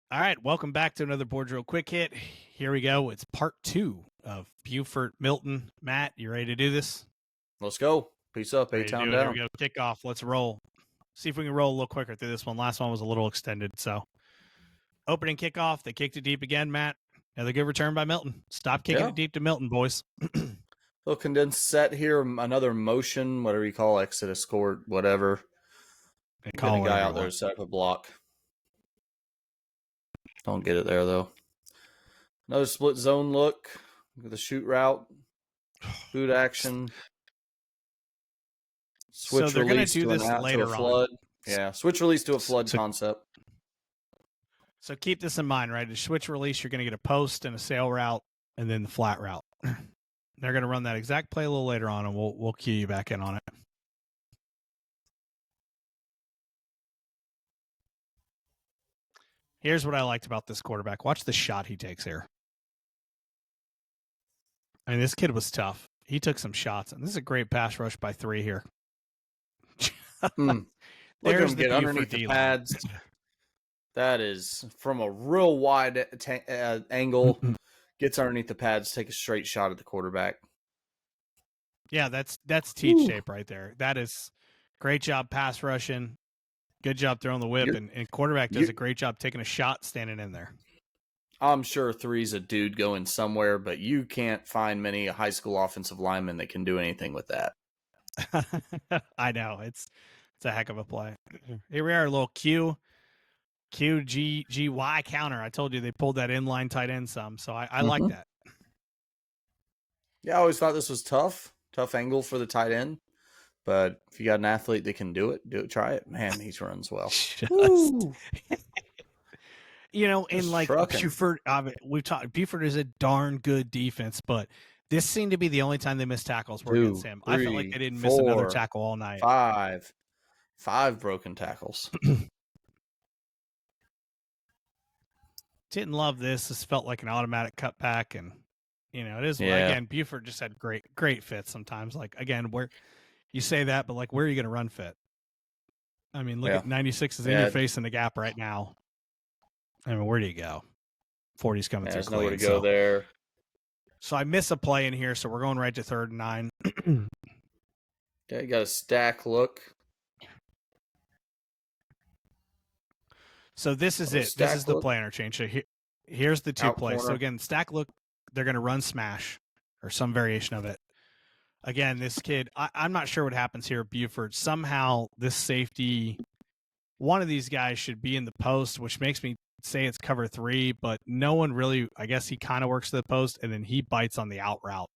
All right, welcome back to another Board Drill Quick Hit. Here we go. It's part 2 of Buford, Milton. Matt, you ready to do this? Let's go. Peace up, A-Town down. Here we go. Kick off. Let's roll. See if we can roll a little quicker through this one. Last one was a little extended. So, opening kickoff. They kicked it deep again, Matt. Another good return by Milton. Stop kicking it deep to Milton, boys. Little condensed set here. Another motion, whatever you call exodus court, whatever. Get a guy out there to set up a block. Don't get it there, though. Another split zone look with a shoot route. Boot action. Switch so release to a flood. Yeah, switch release to a flood concept. So keep this in mind, right? The switch release, you're going to get a post and a sail route, and then the flat route. They're going to run that exact play a little later on, and we'll cue you back in on it. Here's what I liked about this quarterback. Watch the shot he takes here. I mean, this kid was tough. He took some shots, and this is a great pass rush by 3 here. Look at him get underneath the pads. That is from a real wide angle. Gets underneath the pads, take a straight shot at the quarterback. Yeah, that's teach shape right there. That is great job pass rushing. Good job throwing the whip, and quarterback does a great job taking a shot standing in there. I'm sure 3's a dude going somewhere, but you can't find many high school offensive linemen that can do anything with that. I know. It's a heck of a play. Here we are, a little QGY counter. I told you they pulled that inline tight end some, so I like that. Yeah, I always thought this was tough angle for the tight end. But if you got an athlete that can do it, try it. Man, he runs well. You know, in like Buford, we've talked. Buford is a darn good defense, but this seemed to be the only time they missed tackles were against him. I felt like they didn't miss another tackle all night. 5 broken tackles. Didn't love this. This felt like an automatic cutback, and you know, it is again. Buford just had great fits sometimes. Like again, where you say that, but like, where are you going to run fit? I mean, look at 96 is in your face in the gap right now. I mean, where do you go? 40's coming through. There's nowhere to go there. So I miss a play in here, so we're going right to 3rd and 9. Okay, you got a stack look. So this is it. This is the play interchange. So here's the 2 plays. So again, stack look, they're going to run smash or some variation of it. Again, this kid, I'm not sure what happens here at Buford. Somehow this safety, one of these guys should be in the post, which makes me say it's cover 3, but no one really, I guess he kind of works to the post, and then he bites on the out route.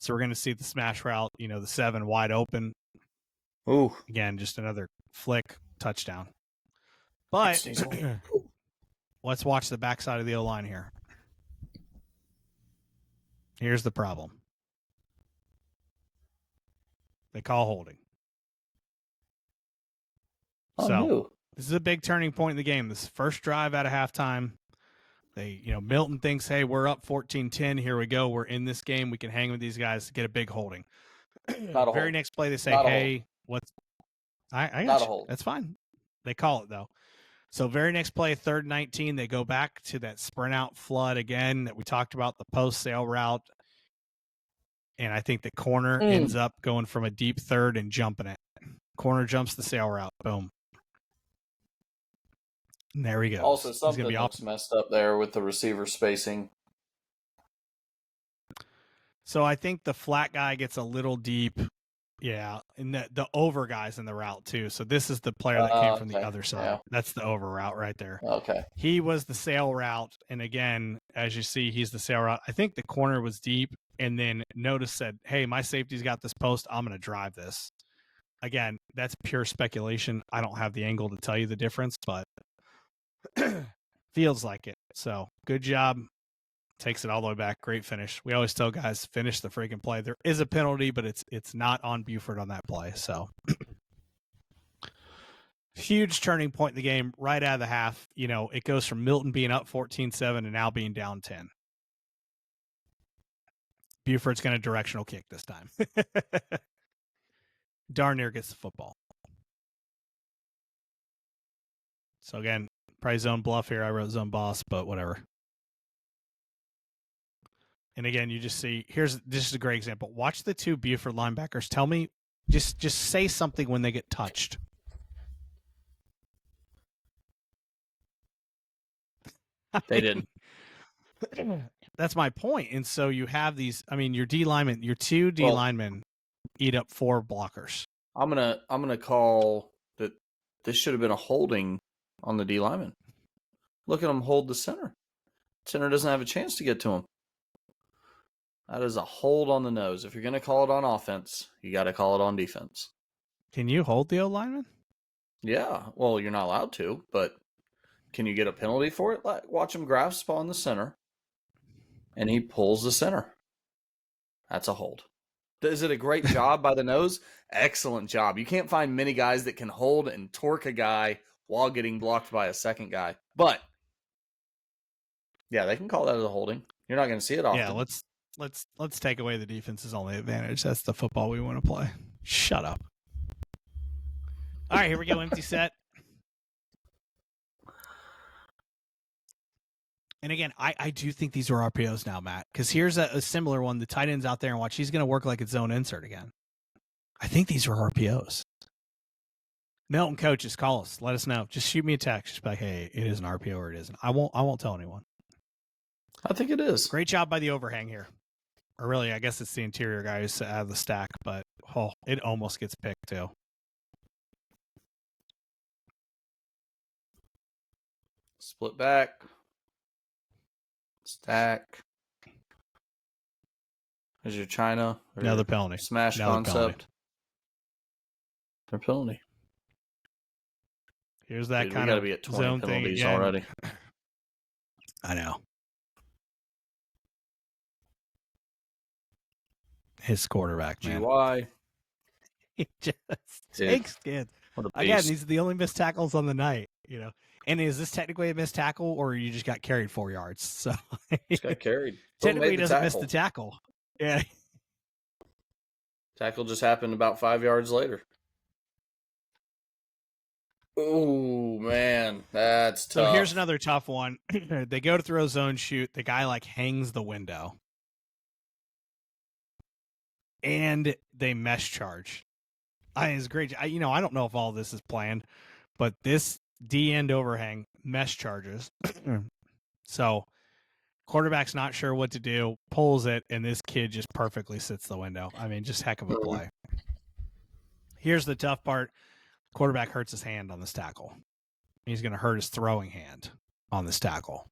So we're going to see the smash route, you know, the 7 wide open. Ooh. Again, just another flick, touchdown. But let's watch the backside of the O-line here. Here's the problem. They call holding. This is a big turning point in the game. This first drive out of halftime. Milton thinks, hey, we're up 14-10. Here we go. We're in this game. We can hang with these guys to get a big holding. Very next play, they say, hey, what's... I got you. That's fine. They call it, though. So very next play, 3rd and 19, they go back to that sprint out flood again that we talked about, the post sail route. And I think the corner ends up going from a deep 3rd and jumping it. Corner jumps the sail route. Boom. And there we go. Also, something looks messed up there with the receiver spacing. So I think the flat guy gets a little deep. Yeah, and the over guy's in the route too. So this is the player that came from the other side. Yeah. That's the over route right there. Okay. He was the sail route, and again, as you see, he's the sail route. I think the corner was deep, and then Notice said, hey, my safety's got this post. I'm going to drive this. Again, that's pure speculation. I don't have the angle to tell you the difference, but feels like it. So good job. Takes it all the way back. Great finish. We always tell guys, finish the freaking play. There is a penalty, but it's not on Buford on that play. So huge turning point in the game right out of the half. You know, it goes from Milton being up 14-7 and now being down 10. Buford's going to directional kick this time. Darn near gets the football. So again, Probably zone bluff here. I wrote zone boss, but whatever. And again, you just see this is a great example. Watch the two Buford linebackers. Tell me, just say something when they get touched. They didn't. That's my point. And so you have these. I mean, your two D linemen eat up 4 blockers. I'm gonna call that. This should have been a holding on the D lineman. Look at him hold the center. Center doesn't have a chance to get to him. That is a hold on the nose. If you're going to call it on offense, you got to call it on defense. Can you hold the O-lineman? Yeah. Well, you're not allowed to, but can you get a penalty for it? Watch him grasp on the center, and he pulls the center. That's a hold. Is it a great job by the nose? Excellent job. You can't find many guys that can hold and torque a guy while getting blocked by a second guy. But, yeah, they can call that as a holding. You're not going to see it often. Yeah, let's take away the defense's only advantage. That's the football we want to play. Shut up. All right, here we go. Empty set. And again, I do think these are RPOs now, Matt, because here's a similar one. The tight end's out there and watch. He's going to work like it's zone insert again. I think these are RPOs. Milton coaches, call us. Let us know. Just shoot me a text. Just be like, hey, it is an RPO or it isn't. I won't tell anyone. I think it is. Great job by the overhang here. Or really, I guess it's the interior guy who's out of the stack, but it almost gets picked too. Split back. Stack. There's your China. Another penalty. Smash concept. Their penalty. Here's that kind of be at 20 zone penalties thing already. I know. His quarterback, man. GY. He just takes kids. Again, these are the only missed tackles on the night, And is this technically a missed tackle, or you just got carried 4 yards? So just got carried. Technically, he doesn't miss the tackle. Yeah. Tackle just happened about 5 yards later. Oh, man. That's tough. So here's another tough one. They go to throw a zone shoot. The guy, hangs the window. And they mesh charge. It's great. I don't know if all this is planned, but this D-end overhang mesh charges. So quarterback's not sure what to do, pulls it, and this kid just perfectly sits the window. I mean, just heck of a play. Here's the tough part. Quarterback hurts his hand on this tackle. He's going to hurt his throwing hand on this tackle.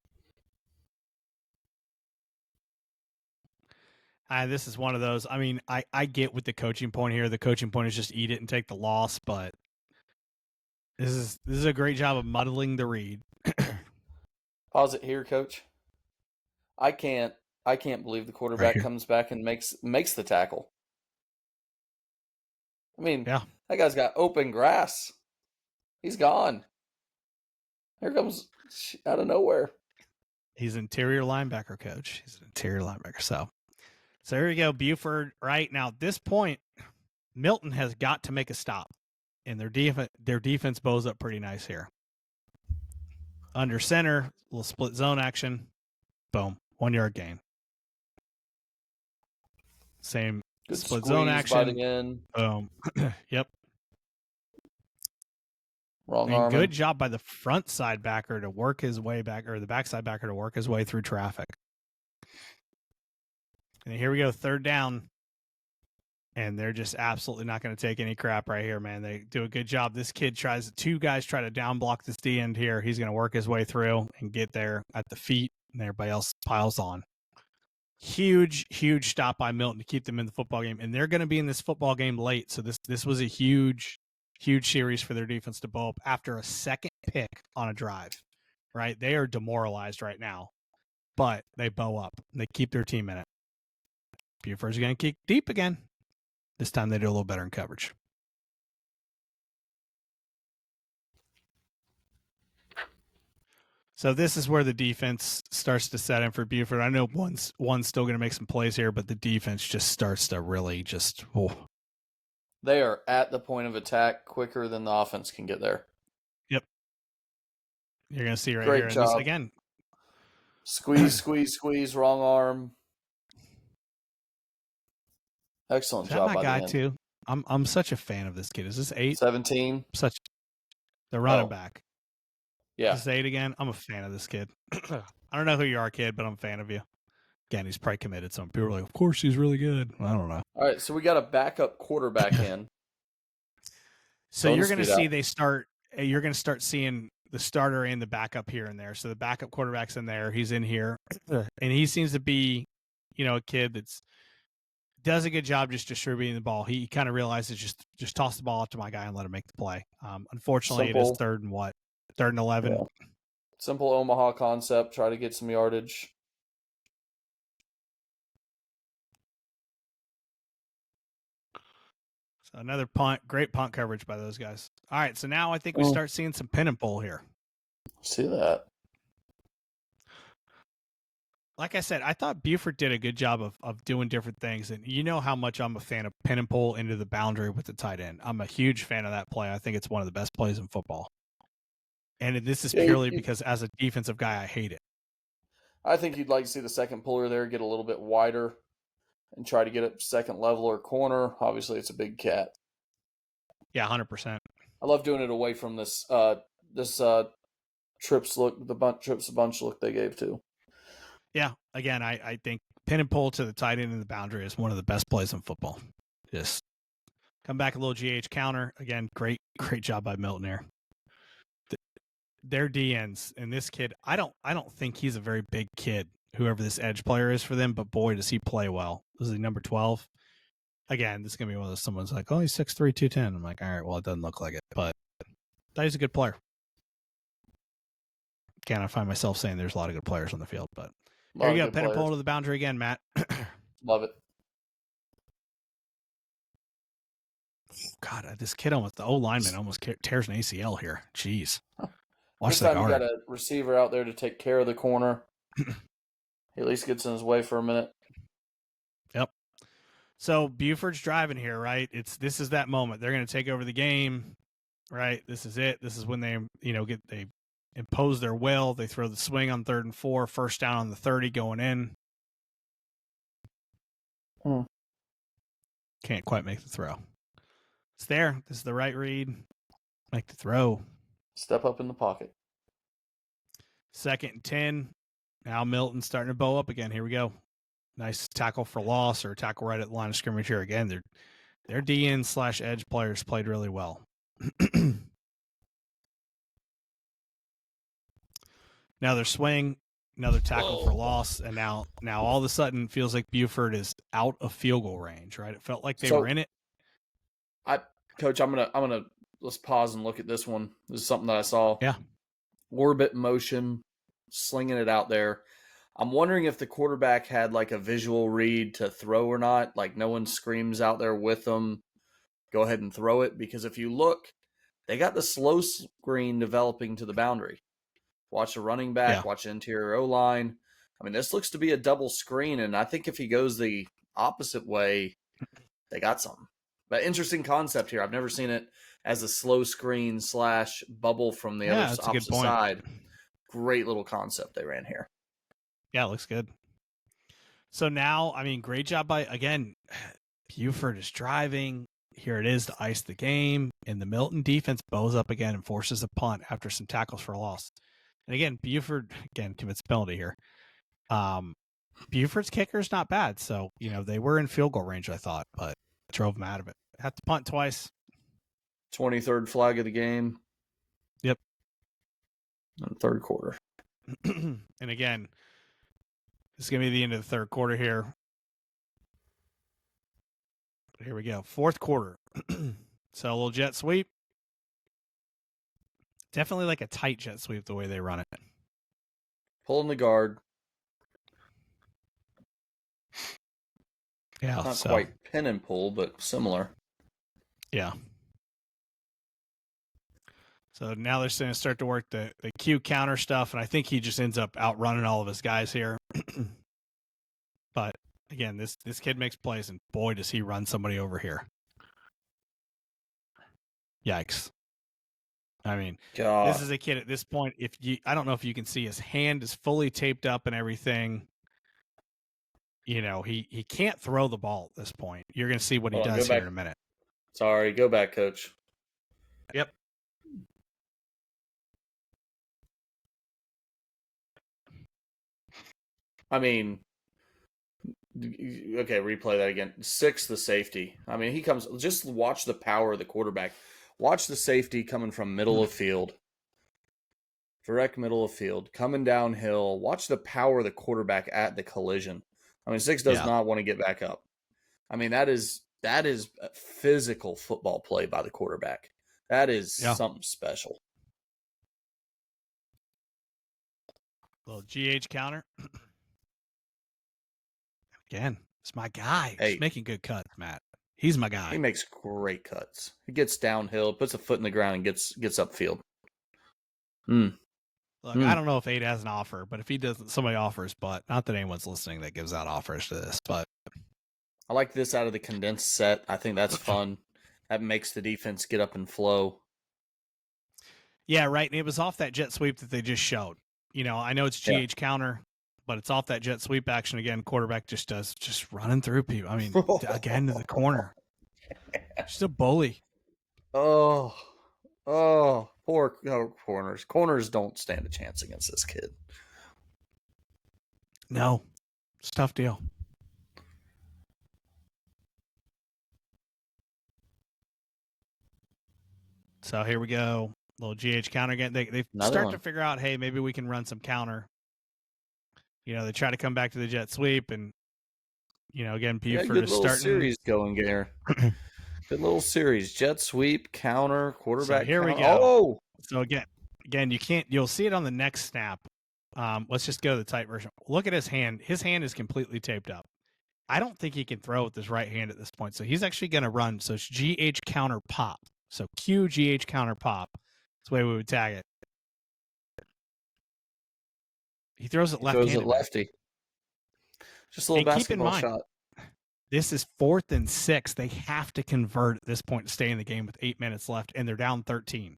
This is one of those. I mean, I get with the coaching point here. The coaching point is just eat it and take the loss, but this is a great job of muddling the read. Pause it here, Coach. I can't believe the quarterback comes back and makes the tackle. I mean, yeah. That guy's got open grass. He's gone. Here comes out of nowhere. He's an interior linebacker, Coach. He's an interior linebacker. So here we go. Buford, right now, at this point, Milton has got to make a stop. And their defense bows up pretty nice here. Under center, little split zone action. Boom. 1 yard gain. Same good split zone action. Again. Boom. Yep. Wrong arm. Good job by the front side backer to work his way back, or the backside backer to work his way through traffic. And here we go, 3rd down. And they're just absolutely not going to take any crap right here, man. They do a good job. This kid two guys try to down block this D end here. He's going to work his way through and get there at the feet, and everybody else piles on. Huge stop by Milton to keep them in the football game. And they're going to be in this football game late. So this was a huge series for their defense to bow up after a second pick on a drive, right? They are demoralized right now, but they bow up. They keep their team in it. Buford's going to kick deep again. This time they do a little better in coverage. So this is where the defense starts to set in for Buford. I know one's still going to make some plays here, but the defense just starts to really just... Oh. They are at the point of attack quicker than the offense can get there. Yep. You're going to see right Great here. job. And this, again. Squeeze, wrong arm. Excellent job my by guy the end. too? I'm such a fan of this kid. Is this 8? 17. The running back. Yeah. Is this 8 again? I'm a fan of this kid. I don't know who you are, kid, but I'm a fan of you. Again, he's probably committed. Some people are like, of course he's really good. I don't know. All right, so we got a backup quarterback in. So you're going to see you're going to start seeing the starter and the backup here and there. So the backup quarterback's in there. He's in here. And he seems to be, a kid that's does a good job just distributing the ball. He kind of realizes just toss the ball up to my guy and let him make the play. Unfortunately, it is 3rd and 11. Yeah. Simple Omaha concept. Try to get some yardage. So another punt. Great punt coverage by those guys. All right, so now I think we start seeing some pin and pull here. See that. Like I said, I thought Buford did a good job of doing different things. And you know how much I'm a fan of pin and pull into the boundary with the tight end. I'm a huge fan of that play. I think it's one of the best plays in football. And this is purely because as a defensive guy, I hate it. I think you'd like to see the second puller there get a little bit wider and try to get it second level or corner. Obviously, it's a big cat. Yeah, 100%. I love doing it away from this trips look, the trips a bunch look they gave too. Yeah, again, I think pin and pull to the tight end in the boundary is one of the best plays in football. Just come back a little GH counter. Again, great job by Milton here. Their DNs and this kid, I don't think he's a very big kid, whoever this edge player is for them, but boy, does he play well. This is number 12. Again, this is going to be one of those, someone's like, oh, he's 6'3", 210. I'm like, all right, well, it doesn't look like it, but he's a good player. Again, I find myself saying there's a lot of good players on the field, but here you go, pin and pull to the boundary again, Matt. Love it. God, this kid the O-lineman almost tears an ACL here. Jeez. This time you got a receiver out there to take care of the corner. He at least gets in his way for a minute. Yep. So Buford's driving here, right? This is that moment. They're going to take over the game, right? This is it. This is when they, they impose their will. They throw the swing on 3rd and 4, first down on the 30 going in. Can't quite make the throw. It's there. This is the right read. Make the throw. Step up in the pocket. 2nd and 10. Now Milton's starting to bow up again. Here we go. Nice tackle for loss or tackle right at the line of scrimmage here again. Their DN/edge players played really well. Now their swing, another tackle for loss, and now all of a sudden it feels like Buford is out of field goal range, right? It felt like they were in it. Coach, I'm gonna let's pause and look at this one. This is something that I saw. Yeah. Orbit motion, slinging it out there. I'm wondering if the quarterback had like a visual read to throw or not. Like no one screams out there with them, go ahead and throw it. Because if you look, they got the slow screen developing to the boundary. Watch the running back, watch the interior O-line. I mean, this looks to be a double screen, and I think if he goes the opposite way, they got something. But interesting concept here. I've never seen it as a slow screen / bubble from the other opposite side. Great little concept they ran here. Yeah, it looks good. So now, I mean, great job by, again, Buford is driving. Here it is to ice the game. And the Milton defense bows up again and forces a punt after some tackles for a loss. And again, Buford, commits penalty here. Buford's kicker is not bad. So, they were in field goal range, I thought, but drove them out of it. Had to punt twice. 23rd flag of the game. Yep. In the 3rd quarter. And again, this is going to be the end of the 3rd quarter here. Here we go. 4th quarter. So a little jet sweep. Definitely like a tight jet sweep the way they run it. Pulling the guard. Yeah. Not quite pin and pull, but similar. Yeah. So now they're going to start to work the Q counter stuff, and I think he just ends up outrunning all of his guys here. But again, this kid makes plays, and boy, does he run somebody over here. Yikes. I mean, God. This is a kid at this point. I don't know if you can see his hand is fully taped up and everything. He can't throw the ball at this point. You're going to see what he does here in a minute. Sorry, go back, coach. Yep. I mean, okay, replay that again. 6, the safety. I mean, he comes. Just watch the power of the quarterback. Watch the safety coming from middle of field. Direct middle of field, coming downhill. Watch the power of the quarterback at the collision. I mean, 6 does not want to get back up. I mean, that is a physical football play by the quarterback. That is something special. Little GH counter. Again, it's my guy. Hey, he's making good cuts, Matt. He's my guy. He makes great cuts. He gets downhill, puts a foot in the ground, and gets upfield. Look, I don't know if 8 has an offer, but if he doesn't, somebody offers. But not that anyone's listening that gives out offers to this. But I like this out of the condensed set. I think that's fun. That makes the defense get up and flow. Yeah, right. And it was off that jet sweep that they just showed. I know it's GH counter, but it's off that jet sweep action again. Quarterback just running through people. I mean, again to the corner. Just a bully. Oh, poor corners. Corners don't stand a chance against this kid. No, it's a tough deal. So here we go. Little GH counter again. They start to figure out, hey, maybe we can run some counter. They try to come back to the jet sweep, and again, Buford is starting. Series going there. Good little series. Jet sweep, counter, quarterback. So here counter. we go. Oh, so again, you'll see it on the next snap. Let's just go to the tight version. Look at his hand. His hand is completely taped up. I don't think he can throw with his right hand at this point. So he's actually going to run. So it's GH counter pop. So QGH counter pop. That's the way we would tag it. He throws it left-handed. Throws it lefty. Just a little basketball shot. This is 4th and 6. They have to convert at this point to stay in the game with 8 minutes left, and they're down 13.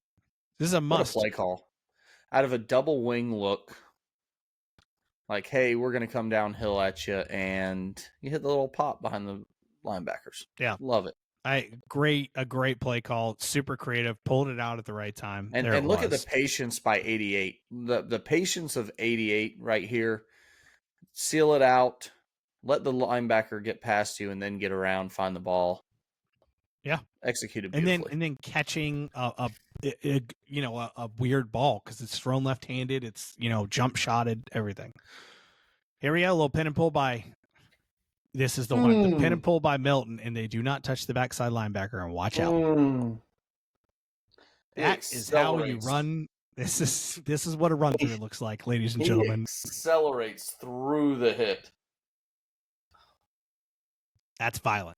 This is a must. What a play call. Out of a double wing look. Like, hey, we're going to come downhill at you, and you hit the little pop behind the linebackers. Yeah. Love it. A great play call. Super creative. Pulled it out at the right time. And look at the patience by 88. The patience of 88 right here. Seal it out. Let the linebacker get past you and then get around, find the ball. Yeah. Executed beautifully. And then catching a weird ball because it's thrown left-handed. It's, jump shotted, everything. Here we go. A little pin and pull by. This is the one. The pin and pull by Milton, and they do not touch the backside linebacker, and watch out. That is how you run. This is what a run through looks like, ladies and gentlemen. Accelerates through the hit. That's violent.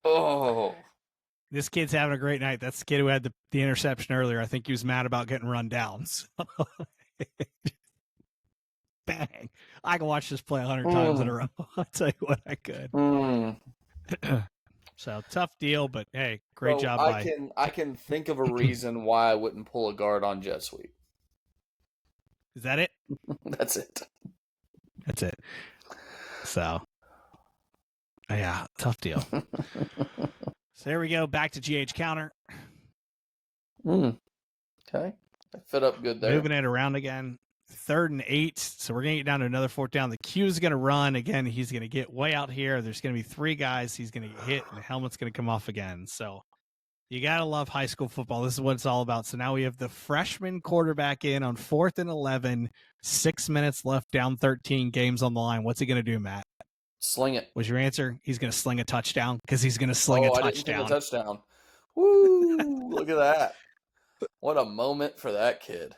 Oh. This kid's having a great night. That's the kid who had the interception earlier. I think he was mad about getting run down. So. Bang. I can watch this play 100 times in a row. I'll tell you what, I could. So, tough deal, but hey, great job. I can think of a reason why I wouldn't pull a guard on jet sweep. Is that it? That's it. That's it. So, yeah, tough deal. So there we go. Back to GH counter. Okay. That fit up good there. Moving it around again. 3rd and 8. So we're going to get down to another 4th down. The Q is going to run. Again, he's going to get way out here. There's going to be 3 guys. He's going to get hit, and the helmet's going to come off again. So you got to love high school football. This is what it's all about. So now we have the freshman quarterback in on 4th and 11. 6 minutes left, down 13, games on the line. What's he going to do, Matt? Sling it. Was your answer? He's going to sling a touchdown because he's going to sling a touchdown. I didn't think a touchdown. Woo! Look at that. What a moment for that kid.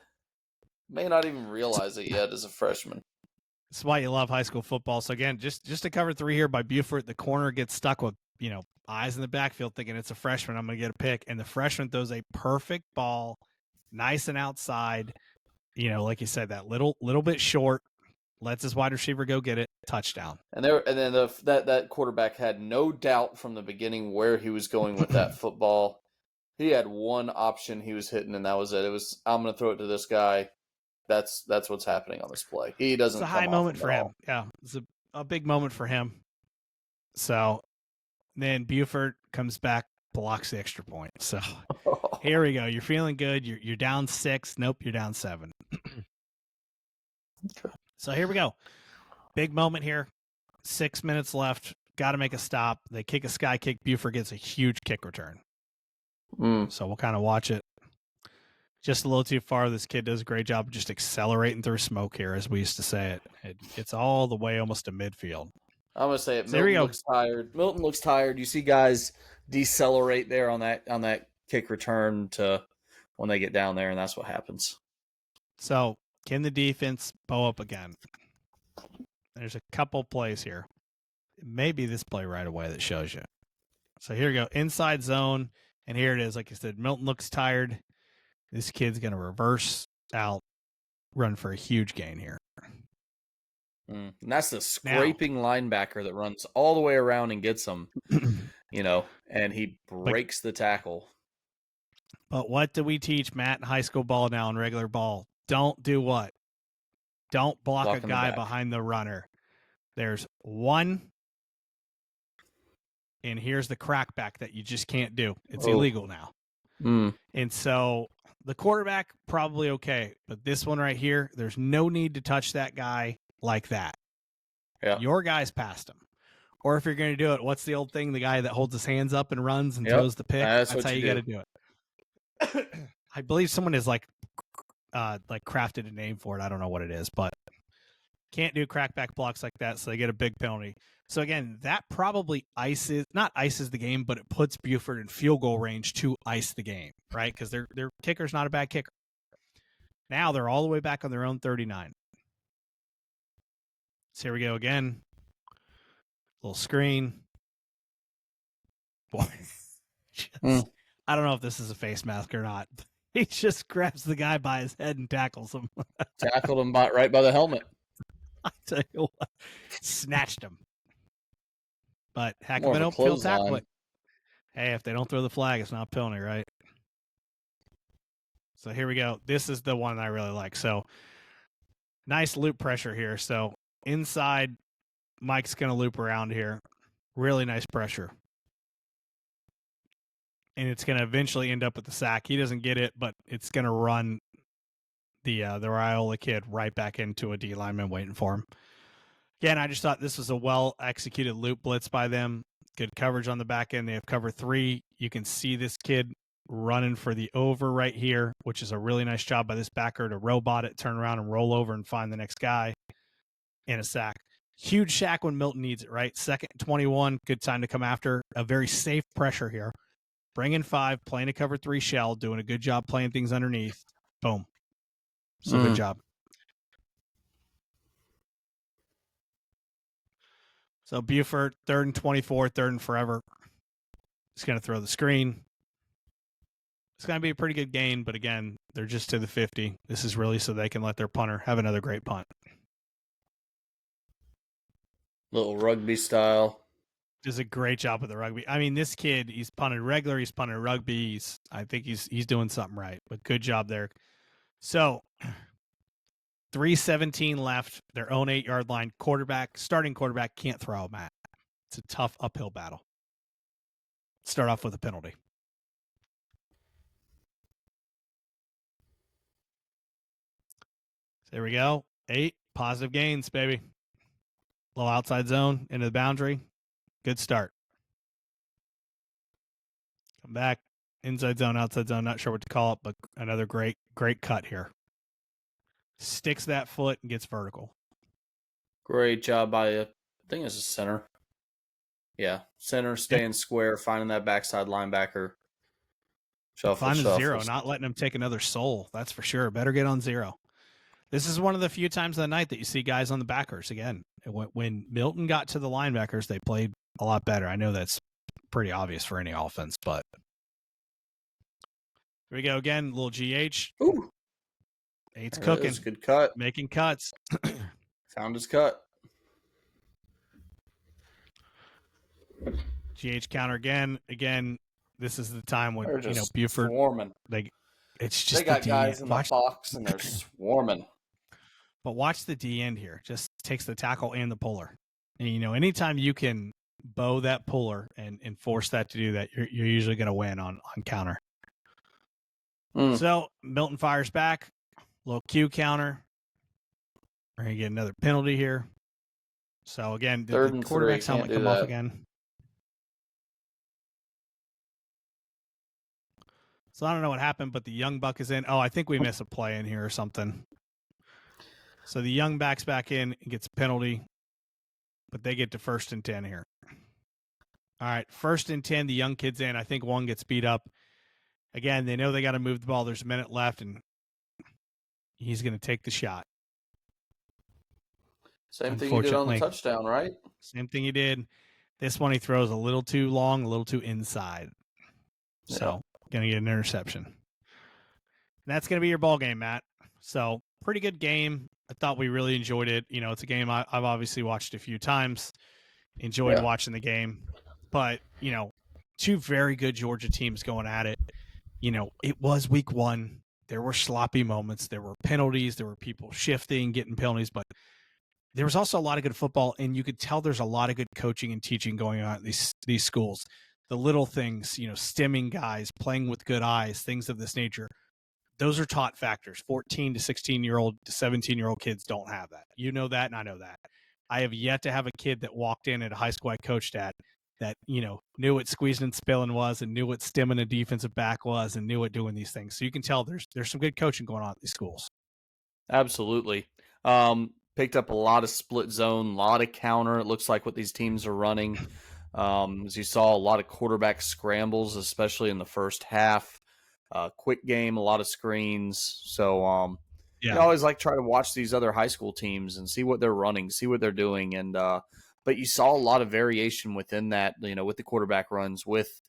May not even realize it yet as a freshman. That's why you love high school football. So again, just to cover 3 here by Buford, the corner gets stuck with, eyes in the backfield thinking it's a freshman. I'm going to get a pick. And the freshman throws a perfect ball, nice and outside, like you said, that little bit short, lets his wide receiver go get it, touchdown. And then that quarterback had no doubt from the beginning where he was going with that football. He had one option he was hitting, and that was it. It was, I'm going to throw it to this guy. That's what's happening on this play. He doesn't. It's a high moment for him. Yeah, it's a big moment for him. So then Buford comes back, blocks the extra point. So here we go. You're feeling good. You're down 6. Nope, you're down 7. Okay. So here we go. Big moment here. 6 minutes left. Got to make a stop. They kick a sky kick. Buford gets a huge kick return. So we'll kind of watch it. Just a little too far. This kid does a great job of just accelerating through smoke here, as we used to say it. It's all the way almost to midfield. I'm gonna say it. So Milton looks tired. Milton looks tired. You see guys decelerate there on that kick return to when they get down there, and that's what happens. So can the defense bow up again? There's a couple plays here. Maybe this play right away that shows you. So here we go. Inside zone, and here it is. Like I said, Milton looks tired. This kid's going to reverse out, run for a huge gain here. And that's the scraping linebacker that runs all the way around and gets him, and he breaks the tackle. But what do we teach Matt in high school ball now in regular ball? Don't do what? Don't block a guy behind the runner. There's one, and here's the crackback that you just can't do. It's illegal now. And so the quarterback, probably okay. But this one right here, there's no need to touch that guy like that. Yeah. Your guy's past him. Or if you're going to do it, what's the old thing? The guy that holds his hands up and runs and throws the pick. That's how you got to do it. I believe someone has like crafted a name for it. I don't know what it is, but can't do crackback blocks like that, so they get a big penalty. So again, that probably not ices the game, but it puts Buford in field goal range to ice the game, right? Because their kicker's not a bad kicker. Now they're all the way back on their own 39. So here we go again. Little screen. Boy, I don't know if this is a face mask or not. He just grabs the guy by his head and tackles him. Tackled him right by the helmet. I tell you what, snatched him. But heck of an open field tackle. Hey, if they don't throw the flag, it's not a penalty, right? So here we go. This is the one I really like. So nice loop pressure here. So inside, Mike's going to loop around here. Really nice pressure. And it's going to eventually end up with the sack. He doesn't get it, but it's going to run the Raiola kid right back into a D lineman waiting for him. Again, I just thought this was a well-executed loop blitz by them. Good coverage on the back end. They have cover 3. You can see this kid running for the over right here, which is a really nice job by this backer to robot it, turn around and roll over and find the next guy in a sack. Huge sack when Milton needs it, right? 2nd and 21, good time to come after. A very safe pressure here. Bring in 5, playing a cover 3 shell, doing a good job playing things underneath. Boom. So good job. So Buford, 3rd and 24, 3rd and forever. He's going to throw the screen. It's going to be a pretty good gain, but again, they're just to the 50. This is really so they can let their punter have another great punt. Little rugby style. Does a great job with the rugby. I mean, this kid, he's punted regular, he's punted rugby. I think he's doing something right, but good job there. So 3:17 left, their own 8-yard line. Starting quarterback can't throw, Matt. It's a tough uphill battle. Start off with a penalty. There we go. 8 positive gains, baby. Little outside zone into the boundary. Good start. Come back. Inside zone, outside zone. Not sure what to call it, but another great cut here. Sticks that foot and gets vertical. Great job by I think it's a center. Yeah, center staying square, finding that backside linebacker. Finding 0, not letting him take another soul. That's for sure. Better get on 0. This is one of the few times of the night that you see guys on the backers. Again, when Milton got to the linebackers, they played a lot better. I know that's pretty obvious for any offense, but here we go again. Little GH. Ooh. 8's cooking. Good cut. Making cuts. Found his cut. GH counter again. Again, this is the time when Buford swarming. It's just they got guys in the box and they're swarming. But watch the D end here. Just takes the tackle and the puller. And anytime you can bow that puller and force that to do that, you're usually going to win on counter. So Milton fires back, little Q counter. We're going to get another penalty here. So again, did the quarterback's helmet come off again? So I don't know what happened, but the young buck is in. Oh, I think we missed a play in here or something. So the young back's back in and gets a penalty, but they get to 1st and 10 here. All right, 1st and 10, the young kid's in. I think one gets beat up. Again, they know they got to move the ball. There's a minute left, and he's going to take the shot. Same thing you did on the touchdown, right? Same thing he did. This one he throws a little too long, a little too inside. So, going to get an interception. And that's going to be your ball game, Matt. So, pretty good game. I thought we really enjoyed it. It's a game I've obviously watched a few times. Enjoyed watching the game. But, two very good Georgia teams going at it. It was week 1. There were sloppy moments. There were penalties. There were people shifting, getting penalties. But there was also a lot of good football, and you could tell there's a lot of good coaching and teaching going on at these schools. The little things, stimming guys, playing with good eyes, things of this nature. Those are taught factors. 14 to 16-year-old to 17-year-old kids don't have that. You know that, and I know that. I have yet to have a kid that walked in at a high school I coached at that, knew what squeezing and spilling was and knew what stemming a defensive back was and knew what doing these things. So you can tell there's some good coaching going on at these schools. Absolutely. Picked up a lot of split zone, a lot of counter. It looks like what these teams are running. As you saw, a lot of quarterback scrambles, especially in the first half. Quick game, a lot of screens. So I always like try to watch these other high school teams and see what they're running, see what they're doing. And but you saw a lot of variation within that, with the quarterback runs, with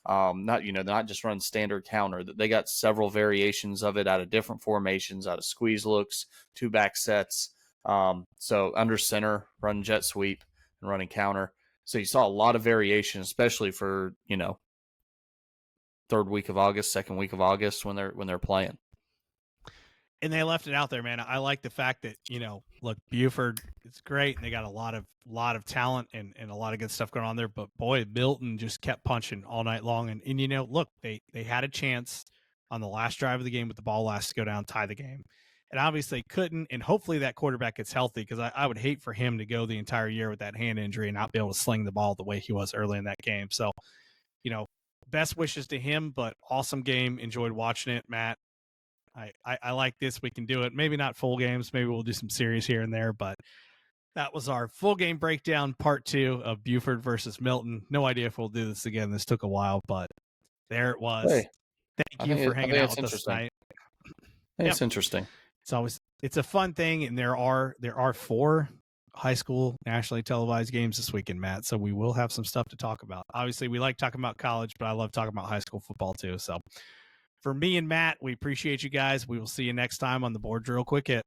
not just run standard counter. They got several variations of it out of different formations, out of squeeze looks, 2 back sets. So under center, run jet sweep and running counter. So you saw a lot of variation, especially for, 3rd week of August, 2nd week of August when they're playing. And they left it out there, man. I like the fact that, look, Buford, it's great. And they got a lot of talent and a lot of good stuff going on there. But boy, Milton just kept punching all night long. And look, they had a chance on the last drive of the game with the ball last to go down, tie the game. And obviously couldn't. And hopefully that quarterback gets healthy, because I would hate for him to go the entire year with that hand injury and not be able to sling the ball the way he was early in that game. So, best wishes to him, but awesome game. Enjoyed watching it, Matt. I like this. We can do it. Maybe not full games. Maybe we'll do some series here and there, but that was our full game breakdown, part 2 of Buford versus Milton. No idea if we'll do this again. This took a while, but there it was. Hey, thank you for hanging out with us tonight. It's interesting. It's a fun thing, and there are 4 high school nationally televised games this weekend, Matt. So we will have some stuff to talk about. Obviously, we like talking about college, but I love talking about high school football too. So for me and Matt, we appreciate you guys. We will see you next time on the Board Drill Quick Hit.